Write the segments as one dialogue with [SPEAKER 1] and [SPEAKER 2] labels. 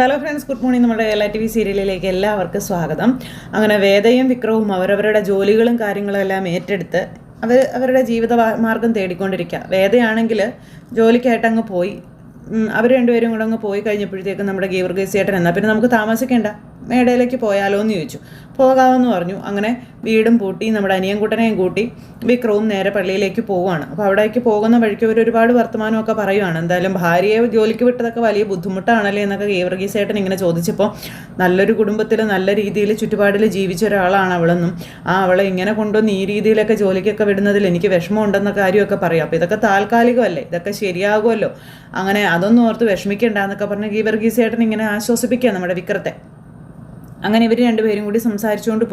[SPEAKER 1] Hello friends, good morning. നമ്മുടെ LITV സീരിയലിലേക്ക് എല്ലാവർക്കും സ്വാഗതം. അങ്ങനെ വേദയും വിക്രവും അവരവരുടെ ജോലികളും കാര്യങ്ങളും എല്ലാം ഏറ്റെടുത്ത് അവരുടെ ജീവിത മാർഗം തേടിക്കൊണ്ടിരിക്കുക. വേദയാണെങ്കിൽ ജോലിക്കായിട്ട് അങ്ങ് പോയി. അവർ രണ്ടുപേരും കൂടെ അങ്ങ് പോയി കഴിഞ്ഞപ്പോഴത്തേക്കും നമ്മുടെ ഗീവർഗീസ് ചേട്ടൻ എന്നാൽ പിന്നെ നമുക്ക് താമസിക്കേണ്ട, മേടയിലേക്ക് പോയാലോ എന്ന് ചോദിച്ചു. പോകാമെന്ന് പറഞ്ഞു. അങ്ങനെ വീടും പൂട്ടി നമ്മുടെ അനിയൻകുട്ടനെയും കൂട്ടി വിക്രവും നേരെ പള്ളിയിലേക്ക് പോവുകയാണ്. അപ്പോൾ അവിടേക്ക് പോകുന്ന വഴിക്ക് ഒരുപാട് വർത്തമാനമൊക്കെ പറയുവാണ്. എന്തായാലും ഭാര്യയെ ജോലിക്ക് വിട്ടതൊക്കെ വലിയ ബുദ്ധിമുട്ടാണല്ലേ എന്നൊക്കെ ഗീവർഗീസ് ചേട്ടൻ ഇങ്ങനെ ചോദിച്ചപ്പോൾ നല്ലൊരു കുടുംബത്തിൽ നല്ല രീതിയിൽ ചുറ്റുപാടിൽ ജീവിച്ച ഒരാളാണ് അവളെന്നും അവളെ ഇങ്ങനെ കൊണ്ടുവന്ന് ഈ രീതിയിലൊക്കെ ജോലിക്കൊക്കെ വിടുന്നതിൽ എനിക്ക് വിഷമമുണ്ടെന്ന കാര്യമൊക്കെ പറയാം. അപ്പോൾ ഇതൊക്കെ താൽക്കാലികമല്ലേ, ഇതൊക്കെ ശരിയാകുമല്ലോ, അങ്ങനെ അതൊന്നും ഓർത്ത് വിഷമിക്കേണ്ട എന്നൊക്കെ പറഞ്ഞ് ഗീവർഗീസ് ചേട്ടൻ ഇങ്ങനെ ആശ്വസിപ്പിക്കുക നമ്മുടെ വിക്രത്തെ. അങ്ങനെ ഇവർ രണ്ടുപേരും കൂടി സംസാരിച്ചുകൊണ്ട്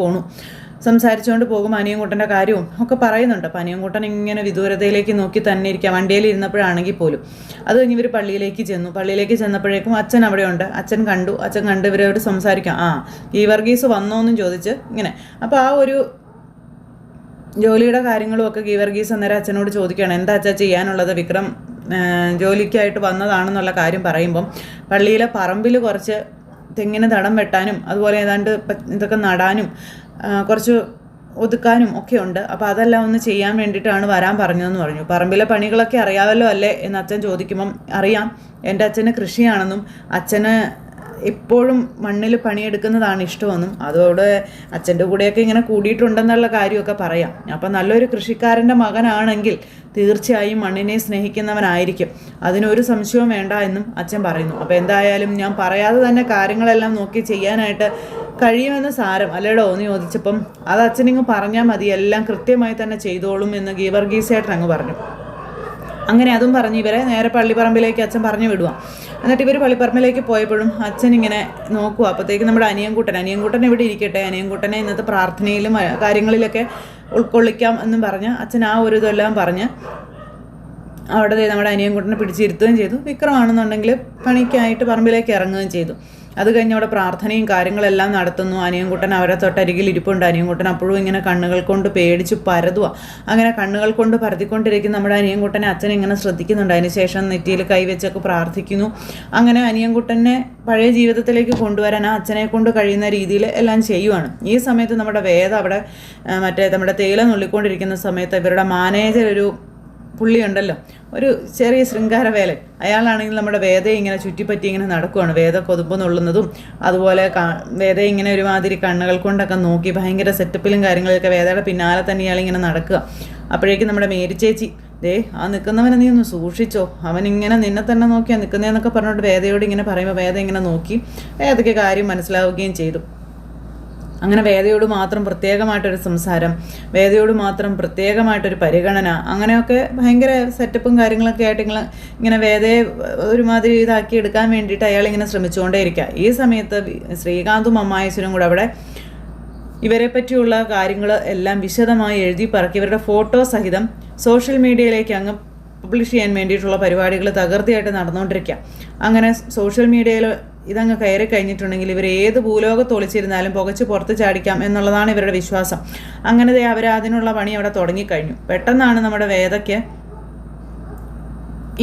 [SPEAKER 1] പോകുമ്പോൾ അനിയൻകുട്ടൻ്റെ കാര്യവും ഒക്കെ പറയുന്നുണ്ട്. അപ്പോൾ അനിയൻകുട്ടൻ ഇങ്ങനെ വിദൂരതയിലേക്ക് നോക്കി തന്നെ ഇരിക്കുക, വണ്ടിയിൽ ഇരുന്നപ്പോഴാണെങ്കിൽ പോലും. അത് കഴിഞ്ഞ് ഇവർ പള്ളിയിലേക്ക് ചെന്നപ്പോഴേക്കും അച്ഛൻ അവിടെ ഉണ്ട്. അച്ഛൻ കണ്ട് ഇവരോട് സംസാരിക്കാം. ഗീവർഗീസ് വന്നോന്നും ചോദിച്ച് ഇങ്ങനെ. അപ്പോൾ ആ ഒരു ജോലിയുടെ കാര്യങ്ങളും ഒക്കെ ഗീവർഗീസ് അന്നേരം അച്ഛനോട് ചോദിക്കുകയാണ്, എന്താ അച്ഛാ ചെയ്യാനുള്ളത്? വിക്രം ജോലിക്കായിട്ട് വന്നതാണെന്നുള്ള കാര്യം പറയുമ്പം പള്ളിയിലെ പറമ്പിൽ കുറച്ച് തെങ്ങിന് തടം വെട്ടാനും അതുപോലെ ഏതാണ്ട് ഇതൊക്കെ നടാനും കുറച്ച് ഒതുക്കാനും ഒക്കെ ഉണ്ട്. അപ്പോൾ അതെല്ലാം ഒന്ന് ചെയ്യാൻ വേണ്ടിയിട്ടാണ് വരാൻ പറഞ്ഞതെന്ന് പറഞ്ഞു. പറമ്പിലെ പണികളൊക്കെ അറിയാമല്ലോ അല്ലേ എന്ന് അച്ഛൻ ചോദിക്കുമ്പം അറിയാം, എൻ്റെ അച്ഛന് കൃഷിയാണെന്നും അച്ഛന് എപ്പോഴും മണ്ണിൽ പണിയെടുക്കുന്നതാണ് ഇഷ്ടമെന്നും അതോടെ അച്ഛൻ്റെ കൂടെയൊക്കെ ഇങ്ങനെ കൂടിയിട്ടുണ്ടെന്നുള്ള കാര്യമൊക്കെ പറയാം. അപ്പം നല്ലൊരു കൃഷിക്കാരൻ്റെ മകനാണെങ്കിൽ തീർച്ചയായും മണ്ണിനെ സ്നേഹിക്കുന്നവനായിരിക്കും, അതിനൊരു സംശയവും വേണ്ട എന്നും അച്ഛൻ പറയുന്നു. അപ്പോൾ എന്തായാലും ഞാൻ പറയാതെ തന്നെ കാര്യങ്ങളെല്ലാം നോക്കി ചെയ്യാനായിട്ട് കഴിയുമെന്ന് സാരം അല്ലേടോ എന്ന് ചോദിച്ചപ്പം അത് അച്ഛനിങ്ങ് പറഞ്ഞാൽ മതി, എല്ലാം കൃത്യമായി തന്നെ ചെയ്തോളും എന്ന് ഗീവർഗീസ് ചേട്ടൻ അങ്ങ് പറഞ്ഞു. അങ്ങനെ അതും പറഞ്ഞ് ഇവരെ നേരെ പള്ളിപ്പറമ്പിലേക്ക് അച്ഛൻ പറഞ്ഞു വിടുക. എന്നിട്ട് ഇവർ പള്ളിപ്പറമ്പിലേക്ക് പോയപ്പോഴും അച്ഛൻ ഇങ്ങനെ നോക്കുക. അപ്പോഴത്തേക്ക് നമ്മുടെ അനിയൻകുട്ടൻ ഇവിടെ ഇരിക്കട്ടെ, അനിയൻകുട്ടനെ ഇന്നത്തെ പ്രാർത്ഥനയിലും കാര്യങ്ങളിലൊക്കെ ഉൾക്കൊള്ളിക്കാം എന്നും പറഞ്ഞ് അച്ഛൻ ആ ഒരു ഇതെല്ലാം പറഞ്ഞ് അവിടെ നമ്മുടെ അനിയൻകുട്ടനെ പിടിച്ചിരുത്തുകയും ചെയ്തു. വിക്രമാണെന്നുണ്ടെങ്കിൽ പണിക്കായിട്ട് പറമ്പിലേക്ക് ഇറങ്ങുകയും ചെയ്തു. അത് കഴിഞ്ഞ് അവിടെ പ്രാർത്ഥനയും കാര്യങ്ങളെല്ലാം നടത്തുന്നു. അനിയൻകുട്ടൻ അവരെ തൊട്ടരികിൽ ഇരിപ്പുണ്ട്. അനിയൻകുട്ടൻ അപ്പോഴും ഇങ്ങനെ കണ്ണുകൾ കൊണ്ട് പേടിച്ച് പരതുക. അങ്ങനെ കണ്ണുകൾ കൊണ്ട് പരതിക്കൊണ്ടിരിക്കുന്ന നമ്മുടെ അനിയൻകുട്ടനെ അച്ഛൻ ഇങ്ങനെ ശ്രദ്ധിക്കുന്നുണ്ട്. അതിനുശേഷം നെറ്റിയിൽ കൈവച്ചൊക്കെ പ്രാർത്ഥിക്കുന്നു. അങ്ങനെ അനിയൻകുട്ടനെ പഴയ ജീവിതത്തിലേക്ക് കൊണ്ടുവരാൻ ആ അച്ഛനെ കൊണ്ട് കഴിയുന്ന രീതിയിൽ എല്ലാം ചെയ്യുവാണ്. ഈ സമയത്ത് നമ്മുടെ വേദ അവിടെ നമ്മുടെ തേയില നുള്ളിക്കൊണ്ടിരിക്കുന്ന സമയത്ത് ഇവരുടെ മാനേജർ ഒരു പുള്ളിയുണ്ടല്ലോ, ഒരു ചെറിയ ശൃംഗാരവേലൻ, അയാളാണെങ്കിൽ നമ്മുടെ വേദയെ ഇങ്ങനെ ചുറ്റിപ്പറ്റി ഇങ്ങനെ നടക്കുവാണ്. വേദ കൊതുമ്പ് നുള്ളുന്നതും അതുപോലെ വേദയെ ഇങ്ങനെ ഒരുമാതിരി കണ്ണുകൾ കൊണ്ടൊക്കെ നോക്കി ഭയങ്കര സെറ്റപ്പിലും കാര്യങ്ങളൊക്കെ വേദയുടെ പിന്നാലെ തന്നെ ഇയാളിങ്ങനെ നടക്കുക. അപ്പോഴേക്കും നമ്മുടെ മേരി ചേച്ചി, നിൽക്കുന്നവനെ നീ ഒന്ന് സൂക്ഷിച്ചോ, അവനിങ്ങനെ നിന്നെ തന്നെ നോക്കിയാൽ നിൽക്കുന്നതെന്നൊക്കെ പറഞ്ഞിട്ട് വേദയോട് ഇങ്ങനെ പറയുമ്പോൾ വേദ ഇങ്ങനെ നോക്കി വേദയ്ക്ക് കാര്യം മനസ്സിലാവുകയും ചെയ്തു. അങ്ങനെ വേദയോട് മാത്രം പ്രത്യേകമായിട്ടൊരു സംസാരം, വേദയോട് മാത്രം പ്രത്യേകമായിട്ടൊരു പരിഗണന, അങ്ങനെയൊക്കെ ഭയങ്കര സെറ്റപ്പും കാര്യങ്ങളൊക്കെ ആയിട്ട് ഇങ്ങനെ വേദയെ ഒരുമാതിരി ഇതാക്കി എടുക്കാൻ വേണ്ടിയിട്ട് അയാളിങ്ങനെ ശ്രമിച്ചുകൊണ്ടേയിരിക്കുക. ഈ സമയത്ത് ശ്രീകാന്തും അമ്മായച്ചനും കൂടെ അവിടെ ഇവരെ പറ്റിയുള്ള കാര്യങ്ങൾ എല്ലാം വിശദമായി എഴുതി പറക്കി ഇവരുടെ ഫോട്ടോ സഹിതം സോഷ്യൽ മീഡിയയിലേക്ക് അങ്ങ് പബ്ലിഷ് ചെയ്യാൻ വേണ്ടിയിട്ടുള്ള പരിപാടികൾ തകൃതിയായിട്ട് നടന്നുകൊണ്ടിരിക്കുക. അങ്ങനെ സോഷ്യൽ മീഡിയയിൽ ഇതങ്ങ് കയറി കഴിഞ്ഞിട്ടുണ്ടെങ്കിൽ ഇവർ ഏത് ഭൂലോകത്ത് ഒളിച്ചിരുന്നാലും പുകച്ച് പുറത്ത് ചാടിക്കാം എന്നുള്ളതാണ് ഇവരുടെ വിശ്വാസം. അങ്ങനെ അവർ അതിനുള്ള പണി അവിടെ തുടങ്ങിക്കഴിഞ്ഞു. പെട്ടെന്നാണ് നമ്മുടെ വേദയ്ക്ക്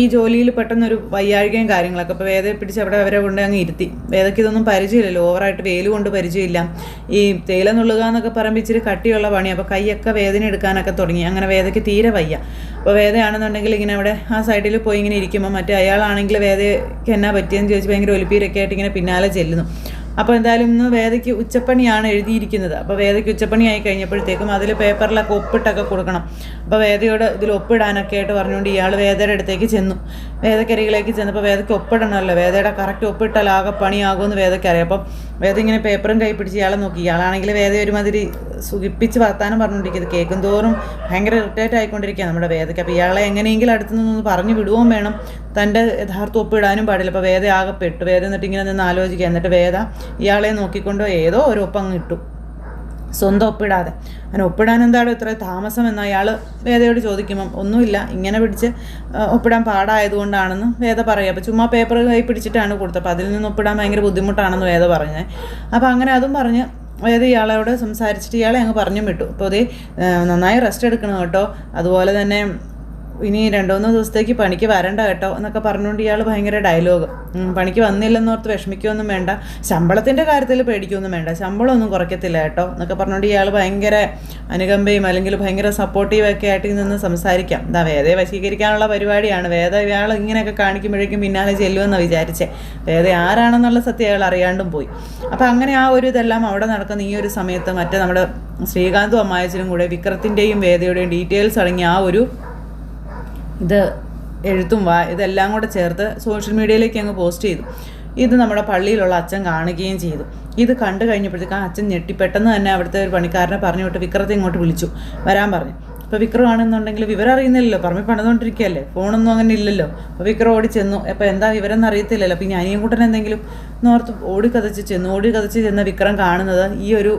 [SPEAKER 1] ഈ ജോലിയിൽ പെട്ടെന്നൊരു വയ്യാഴികയും കാര്യങ്ങളൊക്കെ. അപ്പോൾ വേദയെ പിടിച്ച് അവരെ കൊണ്ട് അങ്ങ് ഇരുത്തി. വേദയ്ക്ക് ഇതൊന്നും പരിചയമില്ലല്ലോ, ഓവറായിട്ട് വെയിൽ കൊണ്ട് പരിചയമില്ല. ഈ തേയില നുള്ളുക എന്നൊക്കെ പറയുമ്പോൾ ഇച്ചിരി കട്ടിയുള്ള പണി. അപ്പോൾ കൈയൊക്കെ വേദന എടുക്കാനൊക്കെ തുടങ്ങി. അങ്ങനെ വേദയ്ക്ക് തീരെ വയ്യ. അപ്പോൾ വേദയാണെന്നുണ്ടെങ്കിൽ ഇങ്ങനെ അവിടെ ആ സൈഡിൽ പോയി ഇങ്ങനെ ഇരിക്കുമ്പോൾ മറ്റേ അയാളാണെങ്കിൽ വേദയ്ക്ക് എന്നാ പറ്റിയെന്ന് ചോദിച്ച് ഭയങ്കര ഒലിപ്പീരൊക്കെ ആയിട്ട് ഇങ്ങനെ പിന്നാലെ ചെല്ലുന്നു. അപ്പോൾ എന്തായാലും ഇന്ന് വേദയ്ക്ക് ഉച്ചപ്പണിയാണ് എഴുതിയിരിക്കുന്നത്. അപ്പോൾ വേദയ്ക്ക് ഉച്ചപ്പണിയായി കഴിഞ്ഞപ്പോഴത്തേക്കും അതിൽ പേപ്പറിലൊക്കെ ഒപ്പിട്ടൊക്കെ കൊടുക്കണം. അപ്പോൾ വേദയോട് ഇതിൽ ഒപ്പിടാനൊക്കെ ആയിട്ട് പറഞ്ഞുകൊണ്ട് ഇയാൾ വേദയുടെ അടുത്തേക്ക് ചെന്നു. വേദക്കരികിലേക്ക് ചെന്നപ്പോൾ വേദയ്ക്ക് ഒപ്പിടണമല്ലോ, വേദയുടെ കറക്റ്റ് ഒപ്പിട്ടാൽ ആകെ പണിയാകുമെന്ന് വേദയ്ക്കറിയാം. അപ്പം വേദ ഇങ്ങനെ പേപ്പറും കൈ പിടിച്ച് ഇയാളെ നോക്കി. ഇയാളാണെങ്കിൽ വേദ ഒരുമാതിരി സുഖിപ്പിച്ച് വർത്താനം പറഞ്ഞുകൊണ്ടിരിക്കുന്നത് കേൾക്കും തോറും ഭയങ്കര ഇറിറ്റേറ്റ് ആയിക്കൊണ്ടിരിക്കുക നമ്മുടെ വേദയ്ക്ക്. അപ്പോൾ ഇയാളെ എങ്ങനെയെങ്കിലും അടുത്ത് നിന്നൊന്ന് പറഞ്ഞു വിടുകയും വേണം, തൻ്റെ യഥാർത്ഥ ഒപ്പിടാനും പാടില്ല. അപ്പോൾ വേദ ആകെ പെട്ടു. വേദ എന്നിട്ട് ഇങ്ങനെ നിന്ന് ആലോചിക്കുക. എന്നിട്ട് വേദ ഇയാളെ നോക്കിക്കൊണ്ട് ഏതോ ഒരു ഒപ്പങ്ങ് ഇട്ടു, സ്വന്തം ഒപ്പിടാതെ. അങ്ങനെ ഒപ്പിടാൻ എന്താണോ ഇത്ര താമസം എന്ന് അയാൾ വേദയോട് ചോദിക്കുമ്പം ഒന്നുമില്ല, ഇങ്ങനെ പിടിച്ച് ഒപ്പിടാൻ പാടായതുകൊണ്ടാണെന്ന് വേദ പറയുക. അപ്പോൾ ചുമ്മാ പേപ്പർ കൈ പിടിച്ചിട്ടാണ് കൊടുത്തത്. അപ്പോൾ അതിൽ നിന്ന് ഒപ്പിടാൻ ഭയങ്കര ബുദ്ധിമുട്ടാണെന്ന് വേദ പറഞ്ഞത്. അപ്പോൾ അങ്ങനെ അതും പറഞ്ഞ് അതായത് ഇയാളോട് സംസാരിച്ചിട്ട് ഇയാളെ അങ്ങ് പറഞ്ഞു വിട്ടു. അപ്പോൾ നന്നായി റെസ്റ്റ് എടുക്കണം കേട്ടോ, അതുപോലെ തന്നെ ഇനി 2-3 ദിവസത്തേക്ക് പണിക്ക് വരണ്ട കേട്ടോ എന്നൊക്കെ പറഞ്ഞുകൊണ്ട് ഇയാൾ ഭയങ്കര ഡയലോഗ്. പണിക്ക് വന്നില്ലെന്നോർത്ത് വിഷമിക്കുകയൊന്നും വേണ്ട, ശമ്പളത്തിൻ്റെ കാര്യത്തിൽ പേടിക്കുകയൊന്നും വേണ്ട, ശമ്പളമൊന്നും കുറയ്ക്കത്തില്ല കേട്ടോ എന്നൊക്കെ പറഞ്ഞുകൊണ്ട് ഇയാൾ ഭയങ്കര അനുകമ്പയും അല്ലെങ്കിൽ ഭയങ്കര സപ്പോർട്ടീവൊക്കെ ആയിട്ട് നിന്ന് സംസാരിക്കാം. വേദയെ വശീകരിക്കാനുള്ള പരിപാടിയാണ്. വേദ ഇയാൾ ഇങ്ങനെയൊക്കെ കാണിക്കുമ്പോഴേക്കും പിന്നാലെ ചെല്ലുമെന്നാണ് വിചാരിച്ചേ. വേദ ആരാണെന്നുള്ള സത്യം അയാൾ അറിയാണ്ടും പോയി. അപ്പം അങ്ങനെ ആ ഒരു ഇതെല്ലാം അവിടെ നടക്കുന്ന ഈ ഒരു സമയത്ത് മറ്റേ നമ്മുടെ ശ്രീകാന്തും അമ്മായച്ചനും കൂടെ വിക്രത്തിൻ്റെയും വേദയുടെയും ഡീറ്റെയിൽസ് അടങ്ങിയ ആ ഒരു ഇത് എഴുത്തും ഇതെല്ലാം കൂടെ ചേർത്ത് സോഷ്യൽ മീഡിയയിലേക്ക് അങ്ങ് പോസ്റ്റ് ചെയ്തു. ഇത് നമ്മുടെ പള്ളിയിലുള്ള അച്ഛൻ കാണുകയും ചെയ്തു. ഇത് കണ്ടു കഴിഞ്ഞപ്പോഴത്തേക്ക് ആ അച്ഛൻ ഞെട്ടിപ്പെട്ടെന്ന് തന്നെ അവിടുത്തെ ഒരു പണിക്കാരനെ പറഞ്ഞു വിട്ട് വിക്രത്തെ ഇങ്ങോട്ട് വിളിച്ചു വരാൻ പറഞ്ഞു. അപ്പോൾ വിക്രം ആണെന്നുണ്ടെങ്കിൽ വിവരം അറിയുന്നില്ലല്ലോ, പറമ്പിൽ പണിതുകൊണ്ടിരിക്കുകയല്ലേ, ഫോണൊന്നും അങ്ങനെ ഇല്ലല്ലോ. അപ്പോൾ വിക്രം ഓടി ചെന്നു. അപ്പോൾ എന്താ വിവരം എന്ന് അറിയത്തില്ലല്ലോ, പിന്നെ അനിയൻകുട്ടൻ എന്തെങ്കിലും നോർത്ത് ഓടി കതച്ച് ചെന്ന വിക്രം കാണുന്നത് ഈ ഒരു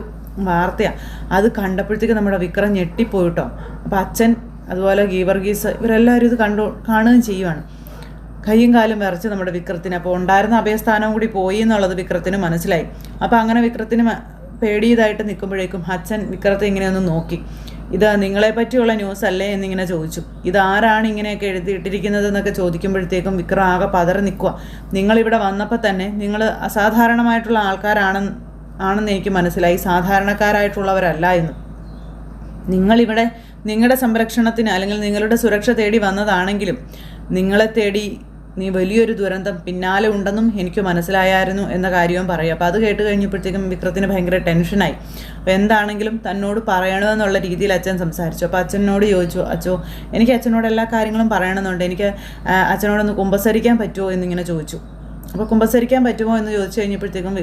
[SPEAKER 1] വാർത്തയാണ്. അത് കണ്ടപ്പോഴത്തേക്ക് നമ്മുടെ വിക്രം ഞെട്ടിപ്പോയിട്ടോ. അപ്പോൾ അച്ഛൻ അതുപോലെ ഗീവർഗീസ് ഇവരെല്ലാവരും ഇത് കാണുകയും ചെയ്യുവാണ്. കയ്യും കാലും വിറച്ച് നമ്മുടെ വിക്രത്തിന്. അപ്പോൾ ഉണ്ടായിരുന്ന അഭയസ്ഥാനം കൂടി പോയി എന്നുള്ളത് വിക്രത്തിന് മനസ്സിലായി. അപ്പോൾ അങ്ങനെ വിക്രത്തിന് പേടിയതായിട്ട് നിൽക്കുമ്പോഴേക്കും അച്ഛൻ വിക്രത്തെ ഇങ്ങനെയൊന്ന് നോക്കി. ഇത് നിങ്ങളെ പറ്റിയുള്ള ന്യൂസ് അല്ലേ എന്നിങ്ങനെ ചോദിച്ചു. ഇതാരാണ് ഇങ്ങനെയൊക്കെ എഴുതിയിട്ടിരിക്കുന്നത് എന്നൊക്കെ ചോദിക്കുമ്പോഴത്തേക്കും വിക്രം ആകെ പതറി നിൽക്കുക. നിങ്ങളിവിടെ വന്നപ്പോൾ തന്നെ നിങ്ങൾ അസാധാരണമായിട്ടുള്ള ആണെന്ന് എനിക്ക് മനസ്സിലായി, സാധാരണക്കാരായിട്ടുള്ളവരല്ല എന്ന്. നിങ്ങളിവിടെ നിങ്ങളുടെ സംരക്ഷണത്തിന് അല്ലെങ്കിൽ നിങ്ങളുടെ സുരക്ഷ തേടി വന്നതാണെങ്കിലും നിങ്ങളെ തേടി വലിയൊരു ദുരന്തം പിന്നാലെ ഉണ്ടെന്നും എനിക്ക് മനസ്സിലായായിരുന്നു എന്ന കാര്യവും പറയും. അപ്പോൾ അത് കേട്ട് കഴിഞ്ഞപ്പോഴത്തേക്കും വിക്രത്തിന് ഭയങ്കര ടെൻഷനായി. അപ്പോൾ എന്താണെങ്കിലും തന്നോട് പറയണമെന്നുള്ള രീതിയിൽ അച്ഛൻ സംസാരിച്ചു. അപ്പോൾ അച്ഛനോട് ചോദിച്ചു, അച്ഛോ എനിക്ക് അച്ഛനോട് എല്ലാ കാര്യങ്ങളും പറയണമെന്നുണ്ട്, എനിക്ക് അച്ഛനോടൊന്ന് കുമ്പസരിക്കാൻ പറ്റുമോ എന്നിങ്ങനെ ചോദിച്ചു. അപ്പോൾ കുമ്പസരിക്കാൻ പറ്റുമോ എന്ന് ചോദിച്ചു കഴിഞ്ഞപ്പോഴത്തേക്കും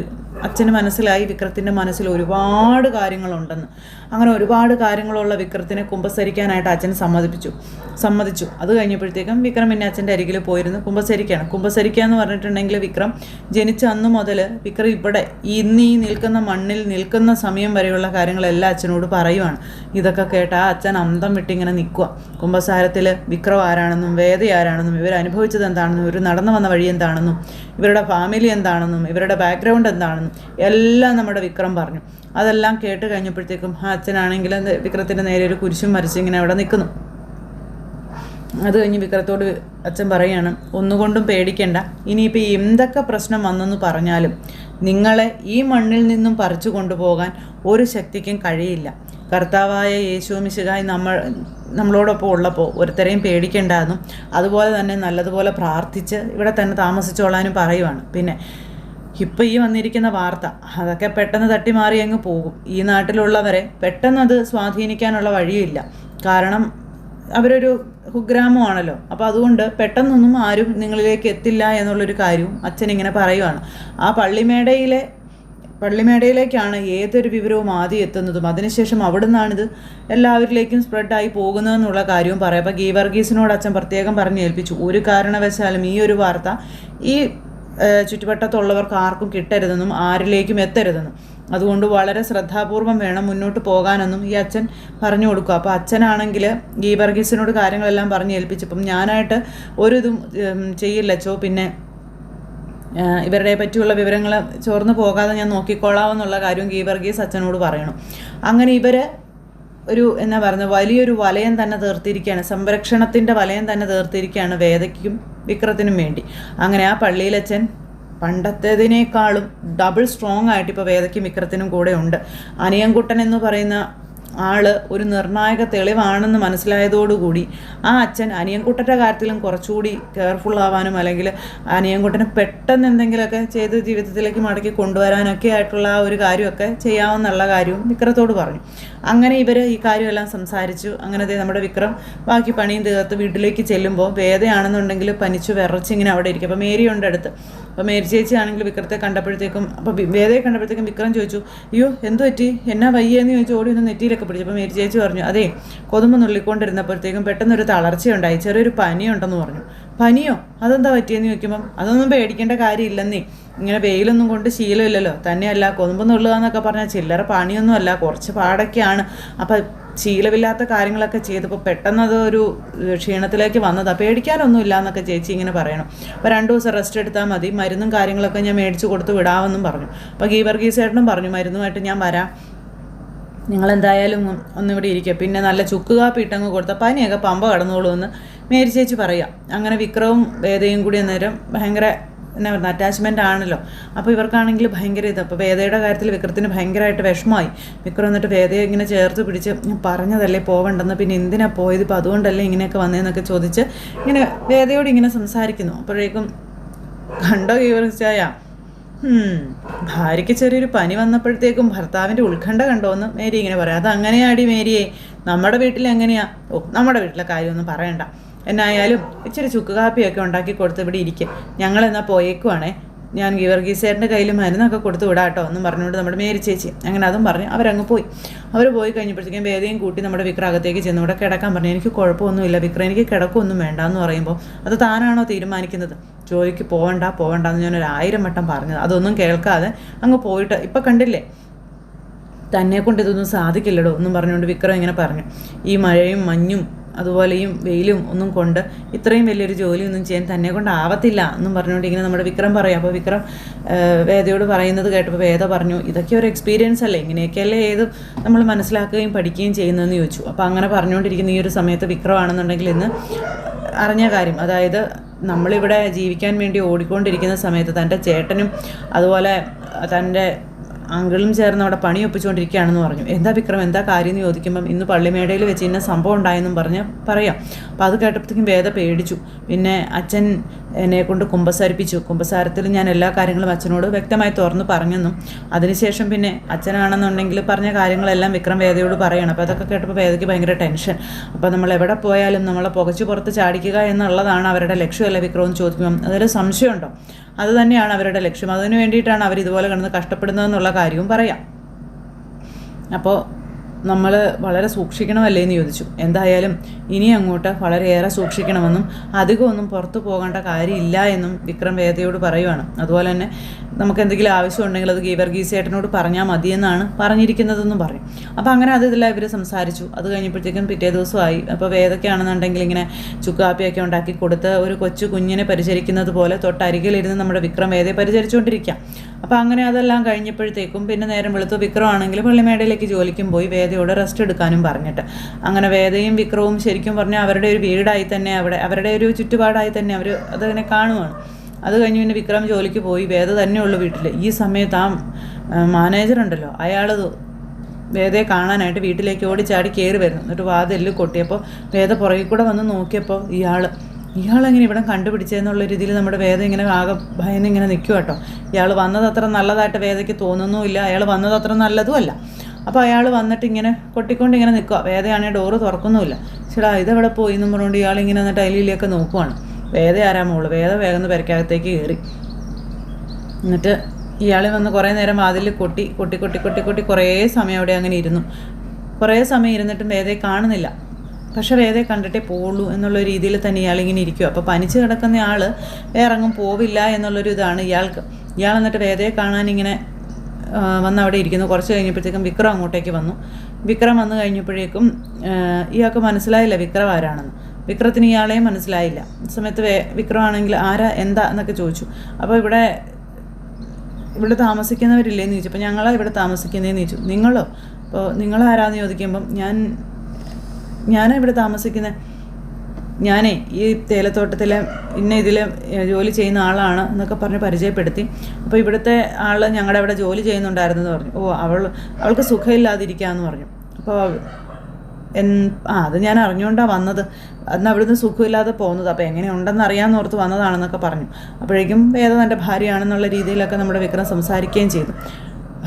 [SPEAKER 1] അച്ഛന് മനസ്സിലായി വിക്രത്തിൻ്റെ മനസ്സിൽ ഒരുപാട് കാര്യങ്ങളുണ്ടെന്ന്. അങ്ങനെ ഒരുപാട് കാര്യങ്ങളുള്ള വിക്രത്തിനെ കുമ്പസരിക്കാനായിട്ട് അച്ഛൻ സമ്മതിച്ചു. അത് കഴിഞ്ഞപ്പോഴത്തേക്കും വിക്രം പിന്നെ അച്ഛൻ്റെ അരികിൽ പോയിരുന്നു കുമ്പസരിക്കുക എന്ന് പറഞ്ഞിട്ടുണ്ടെങ്കിൽ വിക്രം ജനിച്ച അന്ന് മുതൽ വിക്രം ഇവിടെ ഇന്ന് ഈ നിൽക്കുന്ന മണ്ണിൽ നിൽക്കുന്ന സമയം വരെയുള്ള കാര്യങ്ങളെല്ലാം അച്ഛനോട് പറയുവാണ്. ഇതൊക്കെ കേട്ട് ആ അച്ഛൻ അന്തം വിട്ടിങ്ങനെ നിൽക്കുക. കുമ്പസാരത്തിൽ വിക്രം ആരാണെന്നും വേദ ആരാണെന്നും ഇവർ അനുഭവിച്ചത് എന്താണെന്നും ഇവർ നടന്നു വന്ന വഴി എന്താണെന്നും ഇവരുടെ ഫാമിലി എന്താണെന്നും ഇവരുടെ ബാക്ക്ഗ്രൗണ്ട് എന്താണെന്നും എല്ലാം നമ്മുടെ വിക്രം പറഞ്ഞു. അതെല്ലാം കേട്ട് കഴിഞ്ഞപ്പോഴത്തേക്കും ആ അച്ഛനാണെങ്കിൽ വിക്രത്തിൻ്റെ നേരെ ഒരു കുരിശും വരച്ച് ഇങ്ങനെ അവിടെ നിൽക്കുന്നു. അത് കഴിഞ്ഞ് വിക്രത്തോട് അച്ഛൻ പറയുകയാണ്, ഒന്നുകൊണ്ടും പേടിക്കണ്ട, ഇനിയിപ്പോൾ എന്തൊക്കെ പ്രശ്നം വന്നെന്ന് പറഞ്ഞാലും നിങ്ങളെ ഈ മണ്ണിൽ നിന്നും പറിച്ചു കൊണ്ടുപോകാൻ ഒരു ശക്തിക്കും കഴിയില്ല. കർത്താവായ യേശു മിശിഹായി നമ്മളോടൊപ്പം ഉള്ളപ്പോൾ ഒരുത്തരെയും പേടിക്കേണ്ടെന്നും അതുപോലെ തന്നെ നല്ലതുപോലെ പ്രാർത്ഥിച്ച് ഇവിടെ തന്നെ താമസിച്ചോളാനും പറയുവാണ്. പിന്നെ ഇപ്പോൾ ഈ വന്നിരിക്കുന്ന വാർത്ത അതൊക്കെ പെട്ടെന്ന് തട്ടിമാറി അങ്ങ് പോകും. ഈ നാട്ടിലുള്ളവരെ പെട്ടെന്നത് സ്വാധീനിക്കാനുള്ള വഴിയില്ല. കാരണം അവരൊരു കുഗ്രാമമാണല്ലോ. അപ്പോൾ അതുകൊണ്ട് പെട്ടെന്നൊന്നും ആരും നിങ്ങളിലേക്ക് എത്തില്ല എന്നുള്ളൊരു കാര്യവും അച്ഛൻ ഇങ്ങനെ പറയുവാണ്. ആ പള്ളിമേടയിലേക്കാണ് ഏതൊരു വിവരവും ആദ്യം എത്തുന്നതും അതിനുശേഷം അവിടെ നിന്നാണിത് എല്ലാവരിലേക്കും സ്പ്രെഡായി പോകുന്നതെന്നുള്ള കാര്യവും പറയാം. അപ്പോൾ ഗീവർഗീസിനോട് അച്ഛൻ പ്രത്യേകം പറഞ്ഞ് ഏൽപ്പിച്ചു, ഒരു കാരണവശാലും ഈ ഒരു വാർത്ത ഈ ചുറ്റുവട്ടത്തുള്ളവർക്ക് ആർക്കും കിട്ടരുതെന്നും ആരിലേക്കും എത്തരുതെന്നും, അതുകൊണ്ട് വളരെ ശ്രദ്ധാപൂർവം വേണം മുന്നോട്ട് പോകാനെന്നും ഈ അച്ഛൻ പറഞ്ഞു കൊടുക്കുക. അപ്പോൾ അച്ഛനാണെങ്കിൽ ഗീവർഗീസിനോട് കാര്യങ്ങളെല്ലാം പറഞ്ഞ് ഏൽപ്പിച്ചപ്പം ഞാനായിട്ട് ഒരു ഇതും ചെയ്യില്ലച്ചോ, പിന്നെ ഇവരുടെ പറ്റിയുള്ള വിവരങ്ങൾ ചോർന്നു പോകാതെ ഞാൻ നോക്കിക്കൊള്ളാമെന്നുള്ള കാര്യവും ഗീവർഗീസ് അച്ഛനോട് പറയണം. അങ്ങനെ ഇവർ വലിയൊരു വലയം തന്നെ തീർത്തിരിക്കുകയാണ്, സംരക്ഷണത്തിൻ്റെ വലയം തന്നെ തീർത്തിരിക്കുകയാണ് വേദയ്ക്കും വിക്രത്തിനും വേണ്ടി. അങ്ങനെ ആ പള്ളിയിലച്ഛൻ പണ്ടത്തേതിനേക്കാളും ഡബിൾ സ്ട്രോങ് ആയിട്ട് ഇപ്പോൾ വേദയ്ക്കും വിക്രത്തിനും കൂടെ ഉണ്ട്. അനിയൻകുട്ടൻ എന്ന് പറയുന്ന ആൾ ഒരു നിർണായക തെളിവാണെന്ന് മനസ്സിലായതോടുകൂടി ആ അച്ഛൻ അനിയൻകുട്ടൻ്റെ കാര്യത്തിലും കുറച്ചുകൂടി കെയർഫുൾ ആവാനും അല്ലെങ്കിൽ അനിയൻകുട്ടനെ പെട്ടെന്ന് എന്തെങ്കിലുമൊക്കെ ചെയ്ത് ജീവിതത്തിലേക്ക് മടക്കി കൊണ്ടുവരാനൊക്കെ ആയിട്ടുള്ള ആ ഒരു കാര്യമൊക്കെ ചെയ്യാവുന്നുള്ള കാര്യവും വിക്രത്തോട് പറഞ്ഞു. അങ്ങനെ ഇവർ ഈ കാര്യമെല്ലാം സംസാരിച്ചു. അങ്ങനെ നമ്മുടെ വിക്രം ബാക്കി പണിയും തീർത്ത് വീട്ടിലേക്ക് ചെല്ലുമ്പോൾ വേദയാണെന്നുണ്ടെങ്കിൽ പനിച്ചു വിറച്ചിങ്ങനെ അവിടെ ഇരിക്കും. അപ്പോൾ മേരിയുണ്ട് അടുത്ത്. അപ്പോൾ മേരി ചേച്ചി ആണെങ്കിൽ വിക്രത്തെ കണ്ടപ്പോഴത്തേക്കും വേദയെ കണ്ടപ്പോഴത്തേക്കും വിക്രം ചോദിച്ചു, അയ്യോ എന്തു പറ്റി, എന്നാ വയ്യെന്ന് ചോദിച്ചു. ഓടി ഒന്ന് നെറ്റിയിലൊക്കെ പിടിച്ചു. അപ്പോൾ മേരി ചേച്ചി പറഞ്ഞു, അതെ കൊതുമ്പ് നുള്ളിക്കൊണ്ടിരുന്നപ്പോഴത്തേക്കും പെട്ടെന്നൊരു തളർച്ചയുണ്ടായി, ചെറിയൊരു പനിയുണ്ടെന്ന് പറഞ്ഞു. പനിയോ, അതെന്താ പറ്റിയെന്ന് ചോദിക്കുമ്പം അതൊന്നും പേടിക്കേണ്ട കാര്യമില്ലെന്നേ, ഇങ്ങനെ വെയിലൊന്നും കൊണ്ട് ശീലമില്ലല്ലോ, തന്നെയല്ല കൊതുമ്പ് നുള്ളുക എന്നൊക്കെ പറഞ്ഞാൽ ചില്ലറ പണിയൊന്നും അല്ല, കുറച്ച് പാടൊക്കെയാണ്. അപ്പം ശീലമില്ലാത്ത കാര്യങ്ങളൊക്കെ ചെയ്തപ്പോൾ പെട്ടെന്നത് ഒരു ക്ഷീണത്തിലേക്ക് വന്നതാണ്, പേടിക്കാനൊന്നും ഇല്ല എന്നൊക്കെ ചേച്ചി ഇങ്ങനെ പറയണം. അപ്പോൾ 2 ദിവസം റെസ്റ്റ് എടുത്താൽ മതി, മരുന്നും കാര്യങ്ങളൊക്കെ ഞാൻ മേടിച്ച് കൊടുത്ത് വിടാമെന്നും പറഞ്ഞു. അപ്പോൾ ഗീവർഗീസ് ചേട്ടനും പറഞ്ഞു, മരുന്നുമായിട്ട് ഞാൻ വരാം, നിങ്ങളെന്തായാലും ഒന്നിവിടെ ഇരിക്കുക, പിന്നെ നല്ല ചുക്ക് കാപ്പി ഇട്ടങ്ങ് കൊടുത്ത പനിയൊക്കെ പമ്പ കടന്നോളൂ എന്ന് മേരി ചേച്ചി പറയാം. അങ്ങനെ വിക്രവും വേദയും കൂടി അന്നേരം ഭയങ്കര എന്നാ പറയുക അറ്റാച്ച്മെൻ്റ് ആണല്ലോ. അപ്പോൾ ഇവർക്കാണെങ്കിൽ ഭയങ്കര അപ്പോൾ വേദയുടെ കാര്യത്തിൽ വിക്രത്തിന് ഭയങ്കരമായിട്ട് വിഷമമായി. വിക്രം എന്നിട്ട് വേദയെ ഇങ്ങനെ ചേർത്ത് പിടിച്ച് ഞാൻ പറഞ്ഞതല്ലേ പോവണ്ടെന്ന്, പിന്നെ എന്തിനാ പോയത്, ഇപ്പോൾ അതുകൊണ്ടല്ലേ ഇങ്ങനെയൊക്കെ വന്നതെന്നൊക്കെ ചോദിച്ച് ഇങ്ങനെ വേദയോട് ഇങ്ങനെ സംസാരിക്കുന്നു. അപ്പോഴേക്കും കണ്ടോ ഗീവർഗീസായ, ഭാര്യയ്ക്ക് ചെറിയൊരു പനി വന്നപ്പോഴത്തേക്കും ഭർത്താവിൻ്റെ ഉത്കണ്ഠ കണ്ടോന്ന് മേരി ഇങ്ങനെ പറയാം. അത് അങ്ങനെയാടി മേരിയെ, നമ്മുടെ വീട്ടിൽ എങ്ങനെയാ? നമ്മുടെ വീട്ടിലെ കാര്യമൊന്നും പറയണ്ട. എന്നായാലും ഇച്ചിരി ചുക്ക് കാപ്പിയൊക്കെ ഉണ്ടാക്കി കൊടുത്ത് ഇവിടെ ഇരിക്കുക, ഞങ്ങളെന്നാൽ പോയേക്കുവാണേ, ഞാൻ ഗീവർഗീസേട്ടൻ്റെ കയ്യിൽ മരുന്നൊക്കെ കൊടുത്ത് വിടാട്ടോ എന്നും പറഞ്ഞുകൊണ്ട് നമ്മുടെ മേരി ചേച്ചി അങ്ങനെ അതും പറഞ്ഞ് അവരങ്ങ് പോയി. അവർ പോയി കഴിഞ്ഞപ്പോഴത്തേക്കും വേദയും കൂട്ടി നമ്മുടെ വിക്രം അകത്തേക്ക് ചെന്ന് ഇവിടെ കിടക്കാൻ പറഞ്ഞു. എനിക്ക് കുഴപ്പമൊന്നുമില്ല വിക്രം, എനിക്ക് കിടക്കൊന്നും വേണ്ട എന്ന് പറയുമ്പോൾ അത് താനാണോ തീരുമാനിക്കുന്നത്? ജോലിക്ക് പോവണ്ടെന്ന് ഞാനൊരു 1000 വട്ടം പറഞ്ഞത്, അതൊന്നും കേൾക്കാതെ അങ്ങ് പോയിട്ട് ഇപ്പം കണ്ടില്ലേ, തന്നെ കൊണ്ട് ഇതൊന്നും സാധിക്കില്ലടോ എന്നും പറഞ്ഞുകൊണ്ട് വിക്രം ഇങ്ങനെ പറഞ്ഞു. ഈ മഴയും മഞ്ഞും അതുപോലെയും വെയിലും ഒന്നും കൊണ്ട് ഇത്രയും വലിയൊരു ജോലിയൊന്നും ചെയ്യാൻ തന്നെ കൊണ്ടാവത്തില്ല എന്നും പറഞ്ഞുകൊണ്ട് ഇങ്ങനെ നമ്മുടെ വിക്രം പറയാം. അപ്പോൾ വിക്രം വേദയോട് പറയുന്നത് കേട്ടപ്പോൾ വേദ പറഞ്ഞു, ഇതൊക്കെ ഒരു എക്സ്പീരിയൻസ് അല്ലേ, ഇങ്ങനെയൊക്കെയല്ലേ ഏത് നമ്മൾ മനസ്സിലാക്കുകയും പഠിക്കുകയും ചെയ്യുന്നതെന്ന് ചോദിച്ചു. അപ്പോൾ അങ്ങനെ പറഞ്ഞുകൊണ്ടിരിക്കുന്ന ഈ ഒരു സമയത്ത് വിക്രമാണെന്നുണ്ടെങ്കിൽ ഇന്ന് അറിഞ്ഞ കാര്യം, അതായത് നമ്മളിവിടെ ജീവിക്കാൻ വേണ്ടി ഓടിക്കൊണ്ടിരിക്കുന്ന സമയത്ത് തൻ്റെ ചേട്ടനും അതുപോലെ തൻ്റെ അങ്കിളും ചേർന്ന് അവിടെ പണി ഒപ്പിച്ചുകൊണ്ടിരിക്കുകയാണെന്ന് പറഞ്ഞു. എന്താ വിക്രം, എന്താ കാര്യം എന്ന് ചോദിക്കുമ്പം ഇന്ന് പള്ളിമേടയിൽ വെച്ച് ഇന്ന സംഭവം ഉണ്ടായെന്നും പറയാം. അപ്പോൾ അത് കേട്ടപ്പോഴത്തേക്കും വേദ പേടിച്ചു. പിന്നെ അച്ഛൻ എന്നെ കൊണ്ട് കുമ്പസാരിപ്പിച്ചു, കുമ്പസാരത്തിൽ ഞാൻ എല്ലാ കാര്യങ്ങളും അച്ഛനോട് വ്യക്തമായി തുറന്ന് പറഞ്ഞെന്നും അതിനുശേഷം പിന്നെ അച്ഛനാണെന്നുണ്ടെങ്കിൽ പറഞ്ഞ കാര്യങ്ങളെല്ലാം വിക്രം വേദയോട് പറയണം. അപ്പോൾ അതൊക്കെ കേട്ടപ്പോൾ വേദയ്ക്ക് ഭയങ്കര ടെൻഷൻ. അപ്പോൾ നമ്മൾ എവിടെ പോയാലും നമ്മളെ പുകച്ചു പുറത്ത് ചാടിക്കുക എന്നുള്ളതാണ് അവരുടെ ലക്ഷ്യമല്ല വിക്രം എന്ന് ചോദിക്കുമ്പം അതൊരു സംശയമുണ്ടോ? അത് തന്നെയാണ് അവരുടെ ലക്ഷ്യം, അതിനു വേണ്ടിയിട്ടാണ് അവരിതുപോലെ കിടന്ന് കഷ്ടപ്പെടുന്നതെന്നുള്ള കാര്യവും പറയാം. അപ്പോൾ നമ്മൾ വളരെ സൂക്ഷിക്കണമല്ലേ എന്ന് ചോദിച്ചു. എന്തായാലും ഇനി അങ്ങോട്ട് വളരെയേറെ സൂക്ഷിക്കണമെന്നും അധികമൊന്നും പുറത്തു പോകേണ്ട കാര്യമില്ല എന്നും വിക്രം വേദയോട് പറയുവാണ്. അതുപോലെ തന്നെ നമുക്ക് എന്തെങ്കിലും ആവശ്യമുണ്ടെങ്കിൽ അത് ഗീവർഗീസേട്ടനോട് പറഞ്ഞാൽ മതിയെന്നാണ് പറഞ്ഞിരിക്കുന്നതെന്നും പറയും. അപ്പോൾ അങ്ങനെ ഇതെല്ലാം ഇവർ സംസാരിച്ചു. അത് കഴിഞ്ഞപ്പോഴത്തേക്കും പിറ്റേ ദിവസമായി. അപ്പോൾ വേദയ്ക്കാണെന്നുണ്ടെങ്കിൽ ഇങ്ങനെ ചുക്കാപ്പിയൊക്കെ ഉണ്ടാക്കി കൊടുത്ത് ഒരു കൊച്ചു കുഞ്ഞിനെ പരിചരിക്കുന്നത് പോലെ തൊട്ടരികിലിരുന്ന് നമ്മുടെ വിക്രം വേദയെ പരിചരിച്ചുകൊണ്ടിരിക്കുക. അപ്പോൾ അങ്ങനെ അതെല്ലാം കഴിഞ്ഞപ്പോഴത്തേക്കും പിന്നെ നേരം വെളുത്തു വിക്രം ആണെങ്കിൽ പള്ളിമേടയിലേക്ക് ജോലിക്കും പോയി വേദയോട് റെസ്റ്റ് എടുക്കാനും പറഞ്ഞിട്ട്. അങ്ങനെ വേദയും വിക്രവും ശരിക്കും പറഞ്ഞാൽ അവരുടെ ഒരു വീടായി തന്നെ അവരുടെ ഒരു ചുറ്റുപാടായി തന്നെ അവർ അതങ്ങനെ കാണുവാണ്. അത് കഴിഞ്ഞ് പിന്നെ വിക്രം ജോലിക്ക് പോയി, വേദ തന്നെയുള്ളൂ വീട്ടിൽ. ഈ സമയത്ത് ആ മാനേജറുണ്ടല്ലോ, അയാൾ വേദയെ കാണാനായിട്ട് വീട്ടിലേക്ക് ഓടിച്ചാടി കയറി വരുന്നു. എന്നിട്ട് വാതിലിൽ കൊട്ടിയപ്പോൾ വേദ പുറകിൽ കൂടെ വന്ന് നോക്കിയപ്പോൾ ഇയാളെങ്ങനെ ഇവിടെ കണ്ടുപിടിച്ചതെന്നുള്ള രീതിയിൽ നമ്മുടെ വേദ ഇങ്ങനെ ആകെ ഭയന്ന് ഇങ്ങനെ നിൽക്കുക കേട്ടോ. ഇയാൾ വന്നത് അത്ര നല്ലതായിട്ട് വേദയ്ക്ക് തോന്നുന്നുമില്ല, അയാൾ വന്നത് അത്ര നല്ലതുമല്ല. അപ്പോൾ അയാൾ വന്നിട്ട് ഇങ്ങനെ കൊട്ടിക്കൊണ്ട് ഇങ്ങനെ നിൽക്കുക. വേദയാണെങ്കിൽ ഡോറ് തുറക്കുന്നുമില്ല. ചേട്ടാ ഇതെവിടെ പോയി എന്നും പറഞ്ഞുകൊണ്ട് ഇയാളിങ്ങനെ എന്നിട്ട് അയിലേക്ക് നോക്കുവാണ്. വേദ ആരാ മോള്? വേദ വേഗം പെരക്കകത്തേക്ക് കയറി. എന്നിട്ട് ഇയാൾ വന്ന് കുറേ നേരം വാതിലിൽ കൊട്ടി കുറേ സമയം അവിടെ അങ്ങനെ ഇരുന്നു. കുറേ സമയം ഇരുന്നിട്ടും വേദയെ കാണുന്നില്ല. പക്ഷെ വേദയെ കണ്ടിട്ടേ പോവുള്ളൂ എന്നുള്ള രീതിയിൽ തന്നെ ഇയാളിങ്ങനെ ഇരിക്കും. അപ്പോൾ പനിച്ച് കിടക്കുന്ന ആൾ വേറെങ്ങും പോവില്ല എന്നുള്ളൊരു ഇതാണ് ഇയാൾക്ക്. ഇയാൾ എന്നിട്ട് വേദയെ കാണാൻ ഇങ്ങനെ വന്ന് അവിടെ ഇരിക്കുന്നു. കുറച്ച് കഴിഞ്ഞപ്പോഴത്തേക്കും വിക്രം അങ്ങോട്ടേക്ക് വന്നു. വിക്രം വന്നു കഴിഞ്ഞപ്പോഴേക്കും ഇയാൾക്ക് മനസ്സിലായില്ല വിക്രം ആരാണെന്ന്. വിക്രത്തിന് ഇയാളെയും മനസ്സിലായില്ല. സമയത്ത് വിക്രമാണെങ്കിൽ ആരാ എന്താ എന്നൊക്കെ ചോദിച്ചു. അപ്പോൾ ഇവിടെ താമസിക്കുന്നവരില്ലേന്ന് ചോദിച്ചു. അപ്പോൾ ഞങ്ങളാ ഇവിടെ താമസിക്കുന്നതെന്ന് ചോദിച്ചു. നിങ്ങളോ? അപ്പോൾ നിങ്ങളാരാന്ന് ചോദിക്കുമ്പം ഞാനാ ഇവിടെ താമസിക്കുന്നത്, ഞാനേ ഈ തേയിലത്തോട്ടത്തിലെ ഇതിൽ ജോലി ചെയ്യുന്ന ആളാണ് എന്നൊക്കെ പറഞ്ഞ് പരിചയപ്പെടുത്തി. അപ്പോൾ ഇവിടുത്തെ ആൾ ഞങ്ങളുടെ അവിടെ ജോലി ചെയ്യുന്നുണ്ടായിരുന്നെന്ന് പറഞ്ഞു. അവൾക്ക് സുഖമില്ലാതിരിക്കുകയെന്ന് പറഞ്ഞു. അപ്പോൾ അത് ഞാൻ അറിഞ്ഞുകൊണ്ടാണ് വന്നത്, അന്ന് അവിടുന്ന് സുഖമില്ലാതെ പോകുന്നത്, അപ്പോൾ എങ്ങനെയുണ്ടെന്ന് അറിയാമെന്ന് ഓർത്ത് വന്നതാണെന്നൊക്കെ പറഞ്ഞു. അപ്പോഴേക്കും വേദ തൻ്റെ ഭാര്യയാണെന്നുള്ള രീതിയിലൊക്കെ നമ്മുടെ വിക്രം സംസാരിക്കുകയും ചെയ്തു.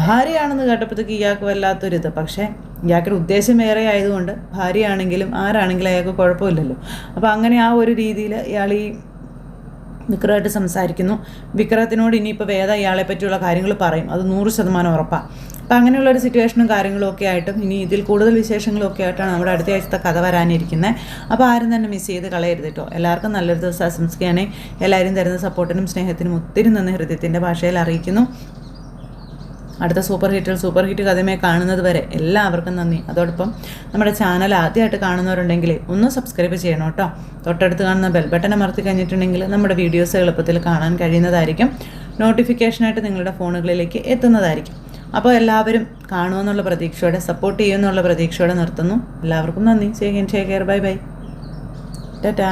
[SPEAKER 1] ഭാര്യയാണെന്ന് കേട്ടപ്പോഴത്തേക്ക് ഇയാൾക്ക് വല്ലാത്തൊരിത്. പക്ഷേ ഇയാളുടെ ഉദ്ദേശം വേറെ ആയതുകൊണ്ട് ഭാര്യയാണെങ്കിലും ആരാണെങ്കിലും അയാൾക്ക് കുഴപ്പമില്ലല്ലോ. അപ്പോൾ അങ്ങനെ ആ ഒരു രീതിയിൽ ഇയാൾ ഈ വിക്രമായിട്ട് സംസാരിക്കുന്നു. വിക്രത്തിനോട് ഇനിയിപ്പോൾ വേദ ഇയാളെ പറ്റിയുള്ള കാര്യങ്ങൾ പറയും, അത് 100% ഉറപ്പാണ്. അപ്പോൾ അങ്ങനെയുള്ളൊരു സിറ്റുവേഷനും കാര്യങ്ങളും ഒക്കെ ആയിട്ടും ഇനി ഇതിൽ കൂടുതൽ വിശേഷങ്ങളും ഒക്കെ ആയിട്ടാണ് നമ്മുടെ അടുത്ത ആഴ്ചത്തെ കഥ വരാനിരിക്കുന്നത്. അപ്പോൾ ആരും തന്നെ മിസ് ചെയ്ത് കളയരുത് കേട്ടോ. എല്ലാവർക്കും നല്ലൊരു ദിവസം ആശംസിക്കുകയാണ്. എല്ലാവരും തരുന്ന സപ്പോർട്ടിനും സ്നേഹത്തിനും ഒത്തിരി നന്ദി ഹൃദയത്തിൻ്റെ ഭാഷയിൽ അറിയിക്കുന്നു. അടുത്ത സൂപ്പർ ഹിറ്റ് കഥയുമായി കാണുന്നത് വരെ എല്ലാവർക്കും നന്ദി. അതോടൊപ്പം നമ്മുടെ ചാനൽ ആദ്യമായിട്ട് കാണുന്നവരുണ്ടെങ്കിൽ ഒന്ന് സബ്സ്ക്രൈബ് ചെയ്യണം കേട്ടോ. തൊട്ടടുത്ത് കാണുന്ന ബെൽ ബട്ടൺ അമർത്തി കഴിഞ്ഞിട്ടുണ്ടെങ്കിൽ നമ്മുടെ വീഡിയോസ് എളുപ്പത്തിൽ കാണാൻ കഴിയുന്നതായിരിക്കും. നോട്ടിഫിക്കേഷനായിട്ട് നിങ്ങളുടെ ഫോണുകളിലേക്ക് എത്തുന്നതായിരിക്കും. അപ്പോൾ എല്ലാവരും കാണുമെന്നുള്ള പ്രതീക്ഷയോടെ, സപ്പോർട്ട് ചെയ്യുമെന്നുള്ള പ്രതീക്ഷയോടെ നിർത്തുന്നു. എല്ലാവർക്കും നന്ദി. Take care. ബൈ. ടാറ്റാ.